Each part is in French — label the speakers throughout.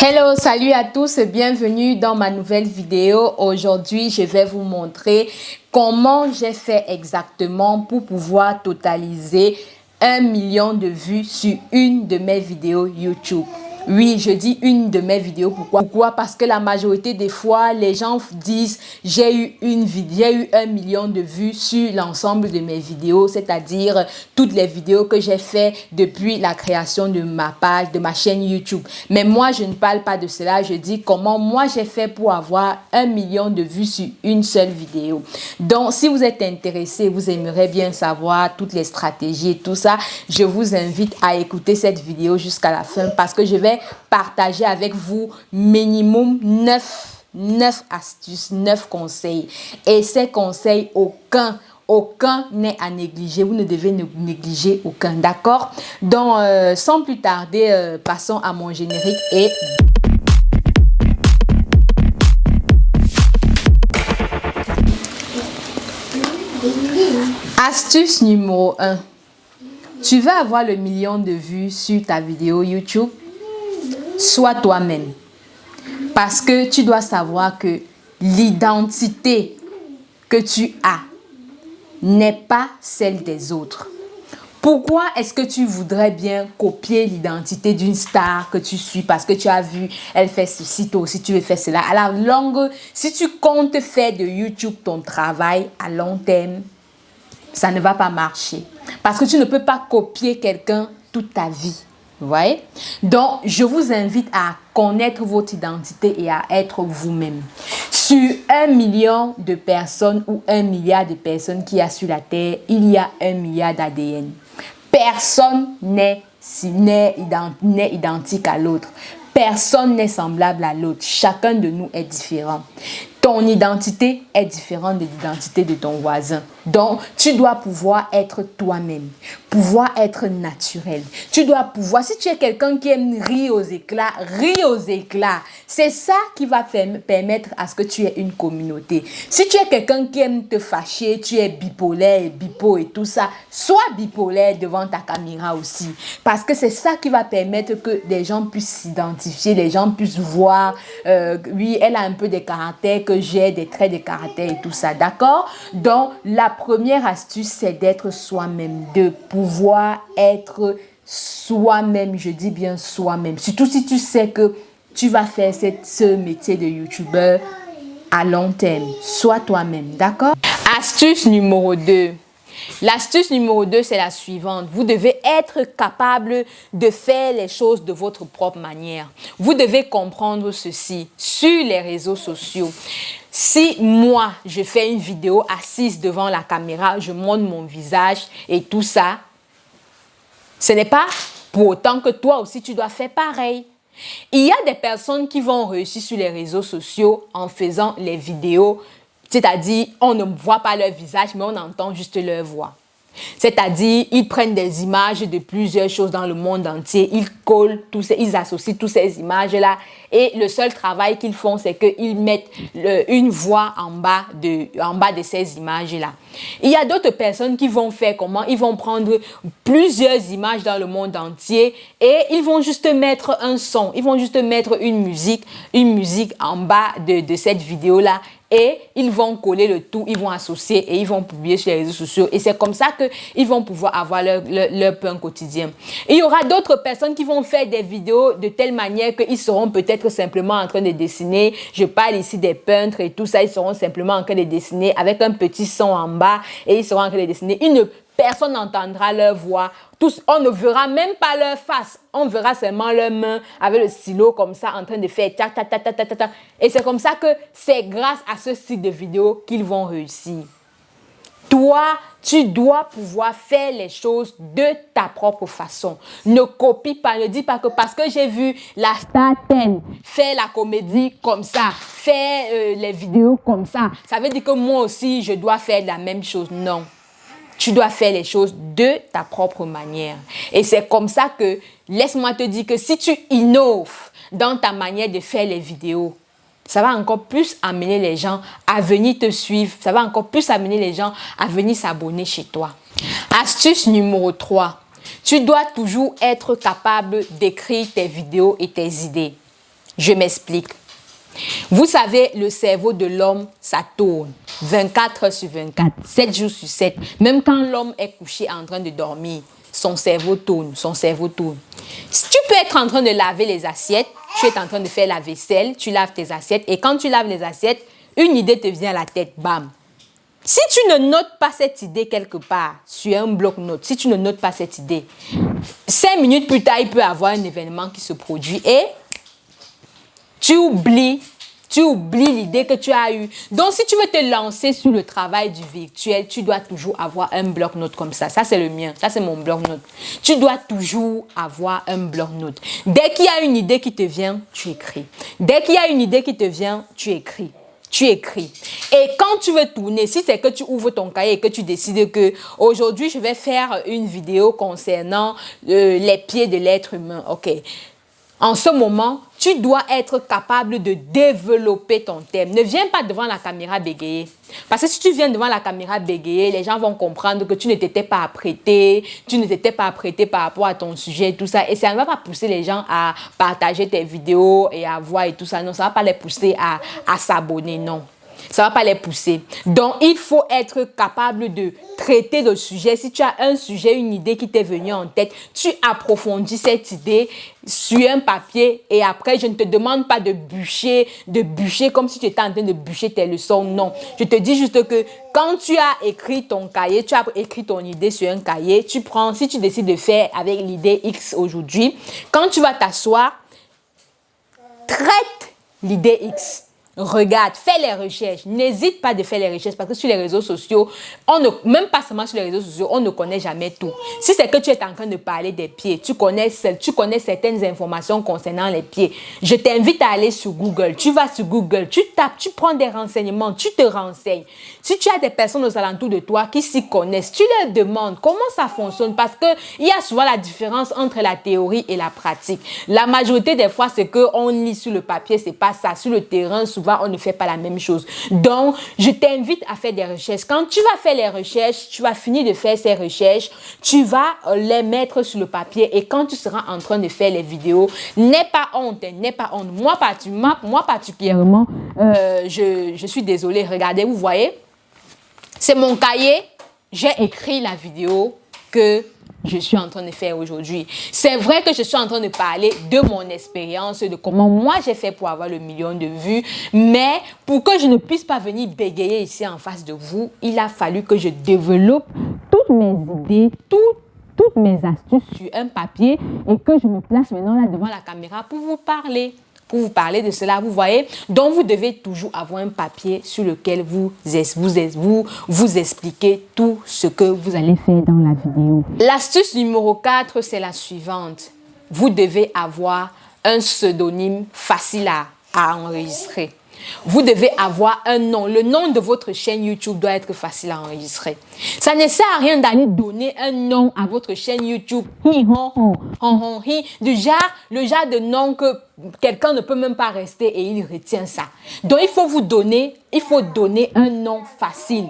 Speaker 1: Hello, salut à tous et bienvenue dans ma nouvelle vidéo. Aujourd'hui, je vais vous montrer comment j'ai fait exactement pour pouvoir totaliser 1 million de vues sur une de mes vidéos YouTube. Oui, je dis une de mes vidéos. Pourquoi? Parce que la majorité des fois, les gens disent j'ai eu 1 million de vues sur l'ensemble de mes vidéos, c'est-à-dire toutes les vidéos que j'ai fait depuis la création de ma page, de ma chaîne YouTube. Mais moi, je ne parle pas de cela. Je dis comment moi j'ai fait pour avoir 1 million de vues sur une seule vidéo. Donc, si vous êtes intéressé, vous aimeriez bien savoir toutes les stratégies et tout ça, je vous invite à écouter cette vidéo jusqu'à la fin parce que je vais partager avec vous minimum 9 astuces, 9 conseils. Et ces conseils, aucun n'est à négliger. Vous ne devez négliger aucun, d'accord? Donc, sans plus tarder, passons à mon générique et... Astuce numéro 1. Tu veux avoir le million de vues sur ta vidéo YouTube? Sois toi-même. Parce que tu dois savoir que l'identité que tu as n'est pas celle des autres. Pourquoi est-ce que tu voudrais bien copier l'identité d'une star que tu suis parce que tu as vu, elle fait ceci, toi aussi tu veux faire cela. À la longue, si tu comptes faire de YouTube ton travail à long terme, ça ne va pas marcher. Parce que tu ne peux pas copier quelqu'un toute ta vie. Vous voyez? Donc, je vous invite à connaître votre identité et à être vous-même. Sur 1 million de personnes ou 1 milliard de personnes qu'il y a sur la Terre, il y a 1 milliard d'ADN. Personne n'est identique à l'autre. Personne n'est semblable à l'autre. Chacun de nous est différent. Ton identité est différente de l'identité de ton voisin. Donc, tu dois pouvoir être toi-même, pouvoir être naturel. Tu dois pouvoir, si tu es quelqu'un qui aime rire aux éclats, rire aux éclats. C'est ça qui va permettre à ce que tu aies une communauté. Si tu es quelqu'un qui aime te fâcher, tu es bipolaire, bipo et tout ça, sois bipolaire devant ta caméra aussi. Parce que c'est ça qui va permettre que des gens puissent s'identifier, les gens puissent voir, oui, elle a un peu des caractères que j'ai, des traits de caractère et tout ça, d'accord? Donc, la première astuce, c'est d'être soi-même, de pouvoir être soi-même, je dis bien soi-même. Surtout si tu sais que tu vas faire ce métier de youtubeur à long terme. Sois toi-même, d'accord? Astuce numéro 2. L'astuce numéro 2, c'est la suivante. Vous devez être capable de faire les choses de votre propre manière. Vous devez comprendre ceci. Sur les réseaux sociaux, si moi, je fais une vidéo assise devant la caméra, je montre mon visage et tout ça, ce n'est pas pour autant que toi aussi, tu dois faire pareil. Il y a des personnes qui vont réussir sur les réseaux sociaux en faisant les vidéos, c'est-à-dire on ne voit pas leur visage, mais on entend juste leur voix. C'est-à-dire, ils prennent des images de plusieurs choses dans le monde entier, ils collent, ils associent toutes ces images-là et le seul travail qu'ils font, c'est qu'ils mettent une voix en bas de ces images-là. Il y a d'autres personnes qui vont faire comment? Ils vont prendre plusieurs images dans le monde entier et ils vont juste mettre un son, ils vont juste mettre une musique en bas de cette vidéo-là. Et ils vont coller le tout, ils vont associer et ils vont publier sur les réseaux sociaux. Et c'est comme ça qu'ils vont pouvoir avoir leur pain quotidien. Et il y aura d'autres personnes qui vont faire des vidéos de telle manière qu'ils seront peut-être simplement en train de dessiner. Je parle ici des peintres et tout ça. Ils seront simplement en train de dessiner avec un petit son en bas. Et ils seront en train de dessiner. Personne n'entendra leur voix. On ne verra même pas leur face. On verra seulement leurs mains avec le stylo comme ça en train de faire tac, tac, tac, tac, tac, tac. Et c'est comme ça que c'est grâce à ce style de vidéo qu'ils vont réussir. Toi, tu dois pouvoir faire les choses de ta propre façon. Ne copie pas, ne dis pas que parce que j'ai vu la star faire la comédie comme ça, faire les vidéos comme ça veut dire que moi aussi, je dois faire la même chose. Non. Tu dois faire les choses de ta propre manière. Et c'est comme ça que, laisse-moi te dire que si tu innoves dans ta manière de faire les vidéos, ça va encore plus amener les gens à venir te suivre. Ça va encore plus amener les gens à venir s'abonner chez toi. Astuce numéro 3. Tu dois toujours être capable d'écrire tes vidéos et tes idées. Je m'explique. Vous savez, le cerveau de l'homme, ça tourne 24 heures sur 24, 7 jours sur 7. Même quand l'homme est couché en train de dormir, son cerveau tourne, son cerveau tourne. Si tu peux être en train de laver les assiettes, tu es en train de faire la vaisselle, tu laves tes assiettes, et quand tu laves les assiettes, une idée te vient à la tête, bam. Si tu ne notes pas cette idée quelque part sur un bloc-notes, si tu ne notes pas cette idée, 5 minutes plus tard, il peut y avoir un événement qui se produit et tu oublies l'idée que tu as eue. Donc, si tu veux te lancer sur le travail du virtuel, tu dois toujours avoir un bloc-notes comme ça. Ça, c'est le mien. Ça, c'est mon bloc-notes. Tu dois toujours avoir un bloc-notes. Dès qu'il y a une idée qui te vient, tu écris. Dès qu'il y a une idée qui te vient, tu écris. Tu écris. Et quand tu veux tourner, si c'est que tu ouvres ton cahier et que tu décides que aujourd'hui, je vais faire une vidéo concernant les pieds de l'être humain. OK. En ce moment, tu dois être capable de développer ton thème. Ne viens pas devant la caméra bégayer. Parce que si tu viens devant la caméra bégayer, les gens vont comprendre que tu ne t'étais pas apprêté, par rapport à ton sujet, tout ça. Et ça ne va pas pousser les gens à partager tes vidéos et à voir et tout ça. Non, ça ne va pas les pousser à s'abonner, non. Ça ne va pas les pousser. Donc, il faut être capable de traiter le sujet. Si tu as un sujet, une idée qui t'est venue en tête, tu approfondis cette idée sur un papier et après, je ne te demande pas de bûcher comme si tu étais en train de bûcher tes leçons. Non. Je te dis juste que quand tu as écrit ton cahier, tu as écrit ton idée sur un cahier, tu prends, si tu décides de faire avec l'idée X aujourd'hui, quand tu vas t'asseoir, traite l'idée X. Regarde, fais les recherches. N'hésite pas de faire les recherches parce que sur les réseaux sociaux, même pas seulement sur les réseaux sociaux, on ne connaît jamais tout. Si c'est que tu es en train de parler des pieds, tu connais certaines informations concernant les pieds, je t'invite à aller sur Google. Tu vas sur Google, tu tapes, tu prends des renseignements, tu te renseignes. Si tu as des personnes aux alentours de toi qui s'y connaissent, tu leur demandes comment ça fonctionne parce qu'il y a souvent la différence entre la théorie et la pratique. La majorité des fois, c'est qu'on lit sur le papier, c'est pas ça. Sur le terrain, souvent, on ne fait pas la même chose. Donc, je t'invite à faire des recherches. Quand tu vas faire les recherches, tu vas finir de faire ces recherches, tu vas les mettre sur le papier et quand tu seras en train de faire les vidéos, n'aie pas honte, n'aie pas honte. Moi particulièrement, je suis désolée. Regardez, vous voyez, c'est mon cahier. J'ai écrit la vidéo que je suis en train de faire aujourd'hui. C'est vrai que je suis en train de parler de mon expérience, de comment moi j'ai fait pour avoir le million de vues, mais pour que je ne puisse pas venir bégayer ici en face de vous, il a fallu que je développe toutes mes idées, toutes mes astuces sur un papier et que je me place maintenant là devant la caméra pour vous parler. De cela, vous voyez. Donc, vous devez toujours avoir un papier sur lequel vous expliquez tout ce que vous allez faire dans la vidéo. L'astuce numéro 4, c'est la suivante. Vous devez avoir un pseudonyme facile à enregistrer. Vous devez avoir un nom. Le nom de votre chaîne YouTube doit être facile à enregistrer. Ça ne sert à rien d'aller donner un nom à votre chaîne YouTube. Le genre de nom que quelqu'un ne peut même pas rester et il retient ça. Donc, il faut donner un nom facile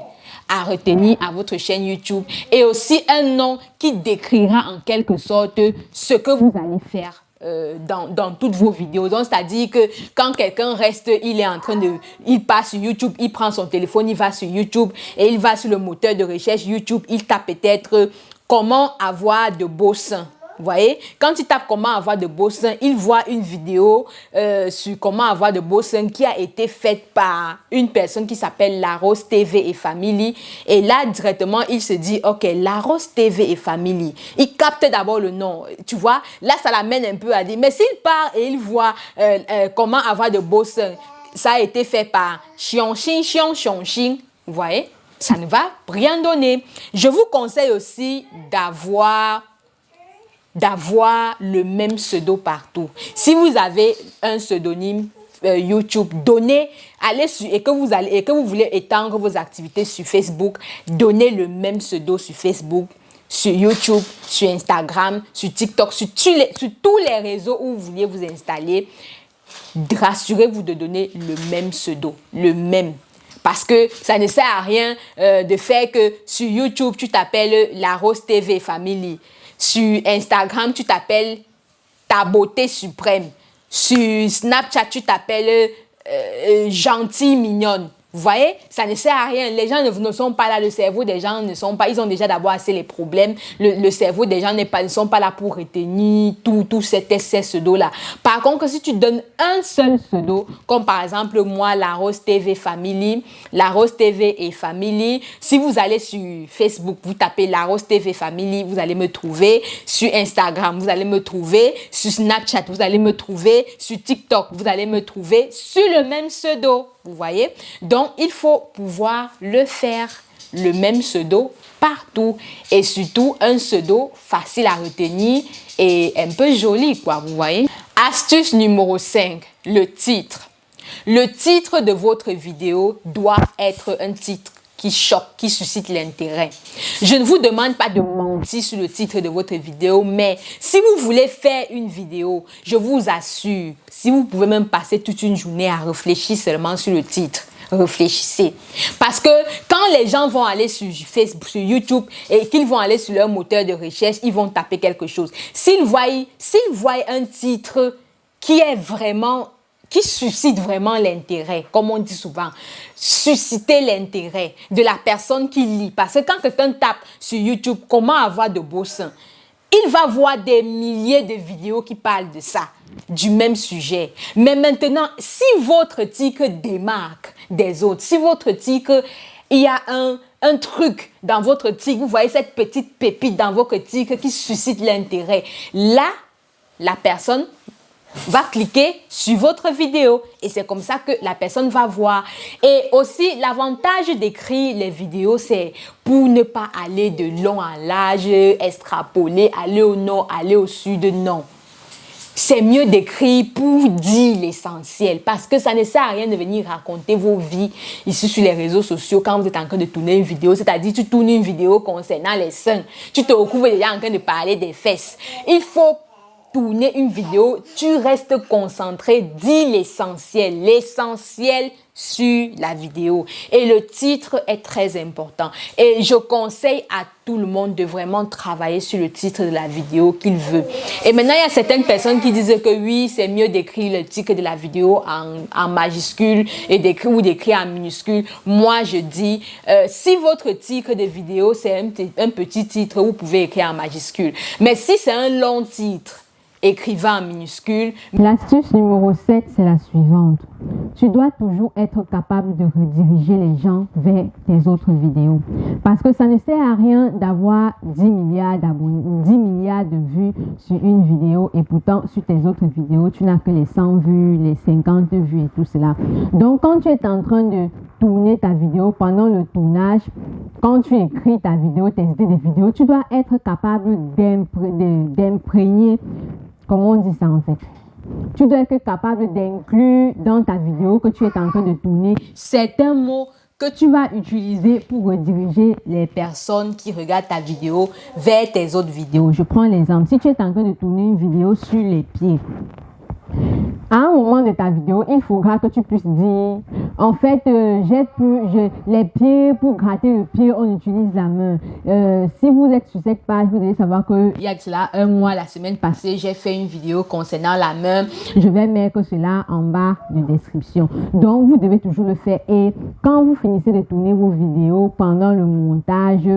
Speaker 1: à retenir à votre chaîne YouTube et aussi un nom qui décrira en quelque sorte ce que vous allez faire dans toutes vos vidéos. Donc, c'est-à-dire que quand quelqu'un reste, il passe sur YouTube, il prend son téléphone, il va sur YouTube et il va sur le moteur de recherche YouTube, il tape peut-être comment avoir de beaux seins. Vous voyez, quand il tape comment avoir de beaux seins, il voit une vidéo sur comment avoir de beaux seins qui a été faite par une personne qui s'appelle Larose TV et Family. Et là, directement, il se dit, OK, Larose TV et Family. Il capte d'abord le nom. Tu vois, là, ça l'amène un peu à dire, mais s'il part et il voit comment avoir de beaux seins, ça a été fait par Xiongxin, vous voyez, ça ne va rien donner. Je vous conseille aussi d'avoir le même pseudo partout. Si vous avez un pseudonyme YouTube, allez sur et que vous voulez étendre vos activités sur Facebook, donnez le même pseudo sur Facebook, sur YouTube, sur Instagram, sur TikTok, sur tous les réseaux où vous vouliez vous installer. Rassurez-vous de donner le même pseudo, le même. Parce que ça ne sert à rien de faire que sur YouTube, tu t'appelles Larose TV Family. Sur Instagram, tu t'appelles Ta Beauté Suprême. Sur Snapchat, tu t'appelles gentille, mignonne. Vous voyez, ça ne sert à rien. Les gens ne sont pas là, le cerveau des gens ne sont pas, ils ont déjà d'abord assez les problèmes. Le cerveau des gens ne sont pas là pour retenir tout ces pseudos-là. Par contre, si tu donnes un seul pseudo, comme par exemple moi, La Rose TV Family, La Rose TV et Family, si vous allez sur Facebook, vous tapez La Rose TV Family, vous allez me trouver. Sur Instagram, vous allez me trouver. Sur Snapchat, vous allez me trouver. Sur TikTok, vous allez me trouver sur le même pseudo. Vous voyez? Donc, il faut pouvoir le faire, le même pseudo, partout. Et surtout, un pseudo facile à retenir et un peu joli, quoi, vous voyez? Astuce numéro 5, le titre. Le titre de votre vidéo doit être un titre qui choque, qui suscite l'intérêt. Je ne vous demande pas de mentir sur le titre de votre vidéo, mais si vous voulez faire une vidéo, je vous assure, si vous pouvez même passer toute une journée à réfléchir seulement sur le titre, réfléchissez. Parce que quand les gens vont aller sur Facebook, sur YouTube et qu'ils vont aller sur leur moteur de recherche, ils vont taper quelque chose. S'ils voient un titre qui suscite vraiment l'intérêt, comme on dit souvent, susciter l'intérêt de la personne qui lit. Parce que quand quelqu'un tape sur YouTube, comment avoir de beaux seins, il va voir des milliers de vidéos qui parlent de ça, du même sujet. Mais maintenant, si votre titre démarque des autres, si votre titre, il y a un truc dans votre titre, vous voyez cette petite pépite dans votre titre qui suscite l'intérêt, là, la personne va cliquer sur votre vidéo et c'est comme ça que la personne va voir. Et aussi, l'avantage d'écrire les vidéos, c'est pour ne pas aller de long en large, extrapoler, aller au nord, aller au sud, non. C'est mieux d'écrire pour dire l'essentiel parce que ça ne sert à rien de venir raconter vos vies ici sur les réseaux sociaux quand vous êtes en train de tourner une vidéo. C'est-à-dire, tu tournes une vidéo concernant les seins, tu te retrouves déjà en train de parler des fesses. Il faut tourner une vidéo, tu restes concentré, dis l'essentiel sur la vidéo. Et le titre est très important. Et je conseille à tout le monde de vraiment travailler sur le titre de la vidéo qu'il veut. Et maintenant, il y a certaines personnes qui disent que oui, c'est mieux d'écrire le titre de la vidéo en majuscule et d'écrire en minuscule. Moi, je dis, si votre titre de vidéo, c'est un petit titre, vous pouvez écrire en majuscule. Mais si c'est un long titre, écrivez en minuscule.
Speaker 2: L'astuce numéro 7, c'est la suivante. Tu dois toujours être capable de rediriger les gens vers tes autres vidéos. Parce que ça ne sert à rien d'avoir 10 milliards d'abonnés, 10 milliards de vues sur une vidéo et pourtant sur tes autres vidéos, tu n'as que les 100 vues, les 50 vues et tout cela. Donc quand tu es en train de tourner ta vidéo, pendant le tournage, quand tu écris ta vidéo, tes idées de vidéo, tu dois être capable d'imprégner. Comment on dit ça en fait? Tu dois être capable d'inclure dans ta vidéo que tu es en train de tourner certains mots que tu vas utiliser pour rediriger les personnes qui regardent ta vidéo vers tes autres vidéos. Je prends l'exemple. Si tu es en train de tourner une vidéo sur les pieds, à un moment de ta vidéo, il faudra que tu puisses dire, en fait, les pieds, pour gratter le pied, on utilise la main. Si vous êtes sur cette page, vous devez savoir qu'il y a de cela un mois, la semaine passée, j'ai fait une vidéo concernant la main. Je vais mettre cela en bas de description. Donc, vous devez toujours le faire. Et quand vous finissez de tourner vos vidéos pendant le montage,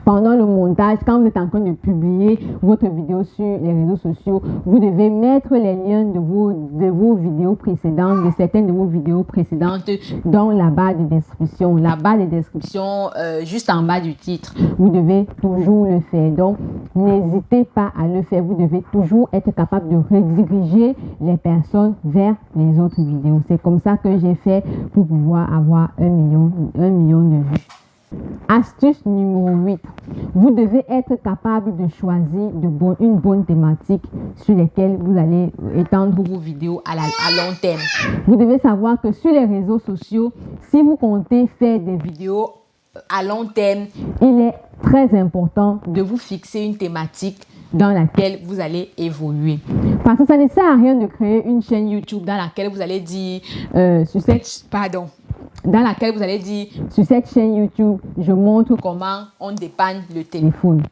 Speaker 2: quand vous êtes en train de publier votre vidéo sur les réseaux sociaux, vous devez mettre les liens de vos vidéos précédentes, de certaines de vos vidéos précédentes dans la barre de description. La barre de description, juste en bas du titre. Vous devez toujours le faire. Donc, n'hésitez pas à le faire. Vous devez toujours être capable de rediriger les personnes vers les autres vidéos. C'est comme ça que j'ai fait pour pouvoir avoir 1 million de vues. Astuce numéro 8. Vous devez être capable de choisir une bonne thématique sur laquelle vous allez étendre vos vidéos à long terme. Vous devez savoir que sur les réseaux sociaux, si vous comptez faire des vidéos à long terme, il est très important de vous fixer une thématique dans laquelle vous allez évoluer. Parce que ça ne sert à rien de créer une chaîne YouTube dans laquelle vous allez dire sur cette chaîne YouTube, je montre comment on dépanne le téléphone.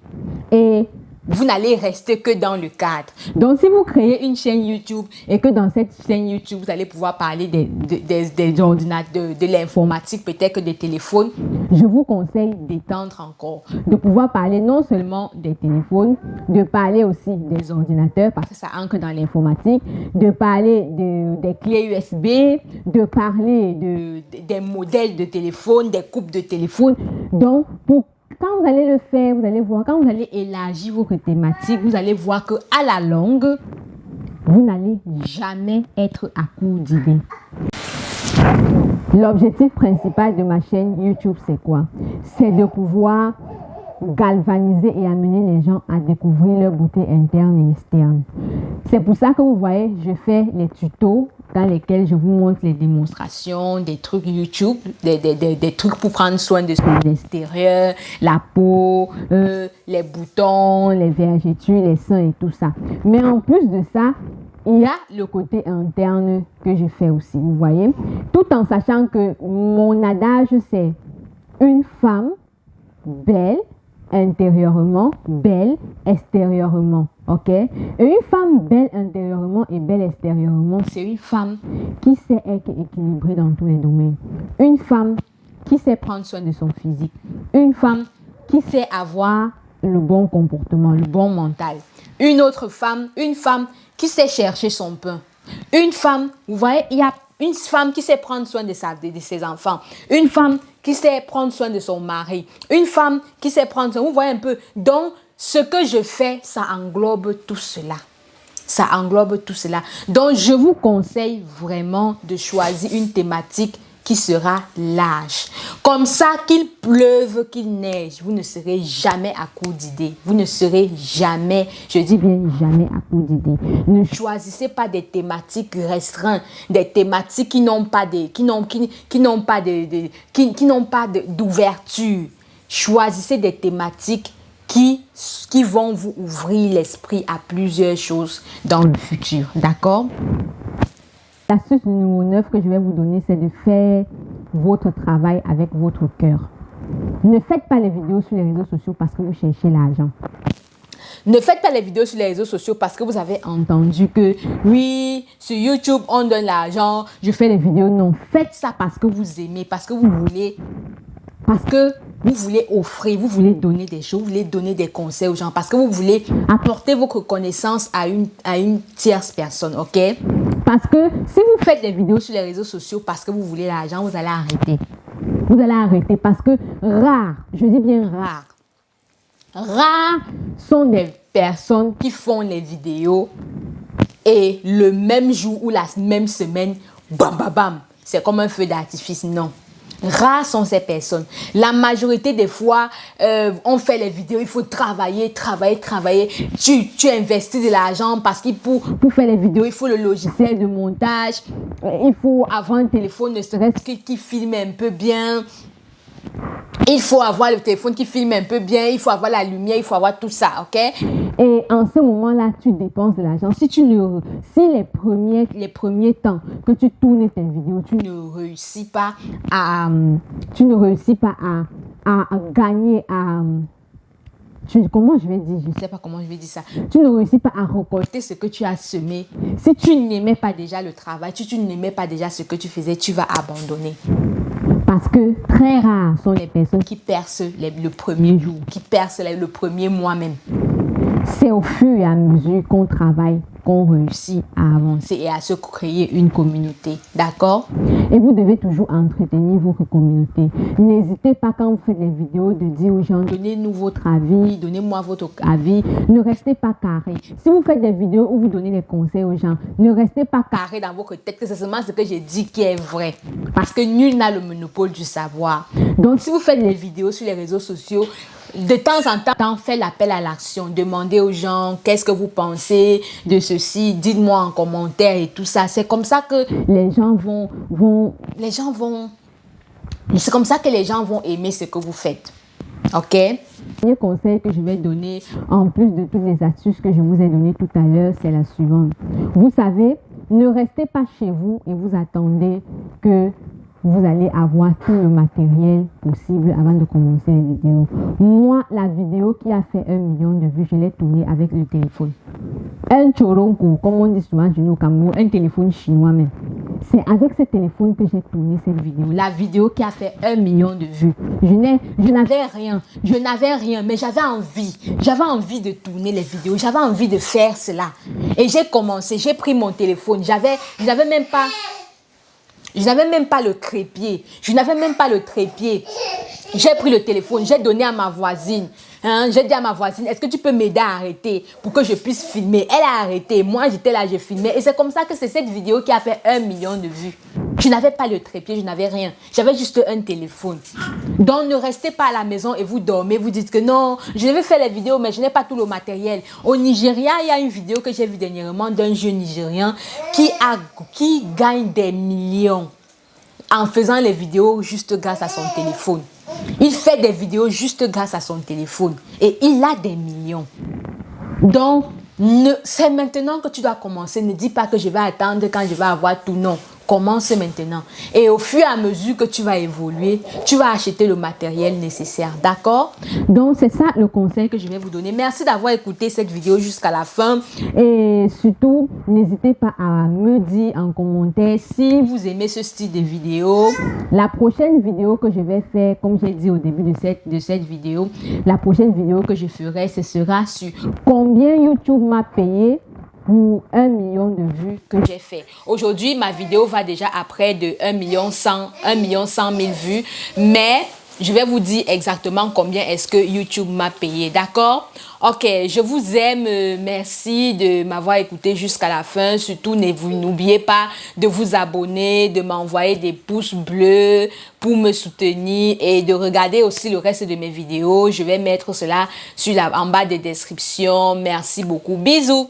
Speaker 2: Et
Speaker 1: vous n'allez rester que dans le cadre. Donc, si vous créez une chaîne YouTube et que dans cette chaîne YouTube, vous allez pouvoir parler des ordinateurs, de l'informatique, peut-être que des téléphones, je vous conseille d'étendre encore, de pouvoir parler non seulement des téléphones, de parler aussi des ordinateurs, parce que ça ancre dans l'informatique, de parler des clés USB, de parler des modèles de téléphone, des coupes de téléphone. Donc, quand vous allez le faire, vous allez voir, quand vous allez élargir votre thématique, vous allez voir que à la longue, vous n'allez jamais être à court d'idées. L'objectif principal de ma chaîne YouTube, c'est quoi? C'est de pouvoir galvaniser et amener les gens à découvrir leur beauté interne et externe. C'est pour ça que vous voyez, je fais les tutos dans lesquels je vous montre les démonstrations, des trucs YouTube, des trucs pour prendre soin de l'extérieur, la peau, les boutons, les vergetures, les seins et tout ça. Mais en plus de ça, il y a le côté interne que je fais aussi, vous voyez, tout en sachant que mon adage, c'est une femme belle intérieurement, belle extérieurement, ok? Et une femme belle intérieurement et belle extérieurement, c'est une femme qui sait être équilibrée dans tous les domaines. Une femme qui sait prendre soin de son physique. Une femme qui sait avoir le bon comportement, le bon mental. Une autre femme, une femme qui sait chercher son pain. Une femme, vous voyez, il y a une femme qui sait prendre soin de ses enfants. Une femme qui sait prendre soin de son mari. Une femme qui sait prendre soin. Vous voyez un peu. Donc, ce que je fais, ça englobe tout cela. Ça englobe tout cela. Donc, je vous conseille vraiment de choisir une thématique qui sera large. Comme ça, qu'il pleuve, qu'il neige, vous ne serez jamais à court d'idées. Vous ne serez jamais, je dis bien jamais à court d'idées. Ne choisissez pas des thématiques restreintes, des thématiques qui n'ont pas d'ouverture. Choisissez des thématiques qui vont vous ouvrir l'esprit à plusieurs choses dans le futur. D'accord? L'astuce numéro 9 que je vais vous donner, c'est de faire votre travail avec votre cœur. Ne faites pas les vidéos sur les réseaux sociaux parce que vous cherchez l'argent. Ne faites pas les vidéos sur les réseaux sociaux parce que vous avez entendu que oui, sur YouTube, on donne l'argent, je fais les vidéos. Non, faites ça parce que vous aimez, parce que vous voulez offrir, vous voulez donner des choses, vous voulez donner des conseils aux gens, parce que vous voulez apporter votre connaissance à une tierce personne, ok? Parce que si vous faites des vidéos sur les réseaux sociaux parce que vous voulez l'argent, vous allez arrêter. Vous allez arrêter parce que je dis bien rares sont des personnes qui font les vidéos et le même jour ou la même semaine, bam, bam, bam, c'est comme un feu d'artifice. Non. Rares sont ces personnes. La majorité des fois, on fait les vidéos, il faut travailler. Tu investis de l'argent parce que pour faire les vidéos, il faut le logiciel de montage. Il faut avoir un téléphone, ne serait-ce qui filme un peu bien. Il faut avoir le téléphone qui filme un peu bien, il faut avoir la lumière, il faut avoir tout ça, ok? Et en ce moment-là, tu dépenses de l'argent. Si les premiers temps que tu tournes tes vidéos, tu ne réussis pas à gagner, comment je vais dire, je ne sais pas comment je vais dire ça. Tu ne réussis pas à récolter ce que tu as semé. Si tu n'aimais pas déjà le travail, si tu n'aimais pas déjà ce que tu faisais, tu vas abandonner. Parce que très rares sont les personnes qui percent le premier jour, qui percent le premier mois même. C'est au fur et à mesure qu'on travaille, qu'on réussit à avancer et à se créer une communauté. D'accord? Et vous devez toujours entretenir votre communauté. N'hésitez pas quand vous faites des vidéos de dire aux gens, donnez-nous votre avis, donnez-moi votre avis. Ne restez pas carré. Si vous faites des vidéos où vous donnez des conseils aux gens, ne restez pas carré dans votre tête que c'est seulement ce que j'ai dit qui est vrai. Parce que nul n'a le monopole du savoir. Donc si vous faites des vidéos sur les réseaux sociaux, de temps en temps, faites l'appel à l'action. Demandez aux gens qu'est-ce que vous pensez de ceci. Dites-moi en commentaire et tout ça. C'est comme ça que les gens vont c'est comme ça que les gens vont aimer ce que vous faites. Ok? Le premier conseil que je vais donner, en plus de toutes les astuces que je vous ai données tout à l'heure, c'est la suivante. Vous savez, ne restez pas chez vous et vous attendez que
Speaker 2: vous allez avoir tout le matériel possible avant de commencer les vidéos. Moi, la vidéo qui a fait 1 million de vues, je l'ai tournée avec le téléphone. Un choronko, comme on dit souvent chez nous au Cameroun, un téléphone chinois même. C'est avec ce téléphone que j'ai tourné cette vidéo. La vidéo qui a fait 1 million de vues. Je n'avais rien, mais j'avais envie. J'avais envie de tourner les vidéos. J'avais envie de faire cela. Et j'ai commencé, j'ai pris mon téléphone. Je n'avais même pas le trépied. J'ai pris le téléphone, j'ai donné à ma voisine. J'ai dit à ma voisine, est-ce que tu peux m'aider à arrêter pour que je puisse filmer? Elle a arrêté. Moi, j'étais là, je filmais. Et c'est comme ça que c'est cette vidéo qui a fait 1 million de vues. Je n'avais pas le trépied, je n'avais rien. J'avais juste un téléphone. Donc, ne restez pas à la maison et vous dormez. Vous dites que non, je vais faire les vidéos, mais je n'ai pas tout le matériel. Au Nigeria, il y a une vidéo que j'ai vue dernièrement d'un jeune Nigérien qui gagne des millions en faisant les vidéos juste grâce à son téléphone. Il fait des vidéos juste grâce à son téléphone et il a des millions. Donc, c'est maintenant que tu dois commencer. Ne dis pas que je vais attendre quand je vais avoir tout. Non, commence maintenant. Et au fur et à mesure que tu vas évoluer, tu vas acheter le matériel nécessaire. D'accord? Donc, c'est ça le conseil que je vais vous donner. Merci d'avoir écouté cette vidéo jusqu'à la fin. Et surtout, n'hésitez pas à me dire en commentaire si vous aimez ce style de vidéo. La prochaine vidéo que je vais faire, comme j'ai dit au début de cette vidéo, la prochaine vidéo que je ferai, ce sera sur combien YouTube m'a payé pour 1 million de vues que j'ai fait. Aujourd'hui, ma vidéo va déjà à près de 1 million 100 000 vues, mais je vais vous dire exactement combien est-ce que YouTube m'a payé, d'accord? Ok, je vous aime, merci de m'avoir écouté jusqu'à la fin. Surtout, n'oubliez pas de vous abonner, de m'envoyer des pouces bleus pour me soutenir et de regarder aussi le reste de mes vidéos. Je vais mettre cela en bas des descriptions. Merci beaucoup, bisous!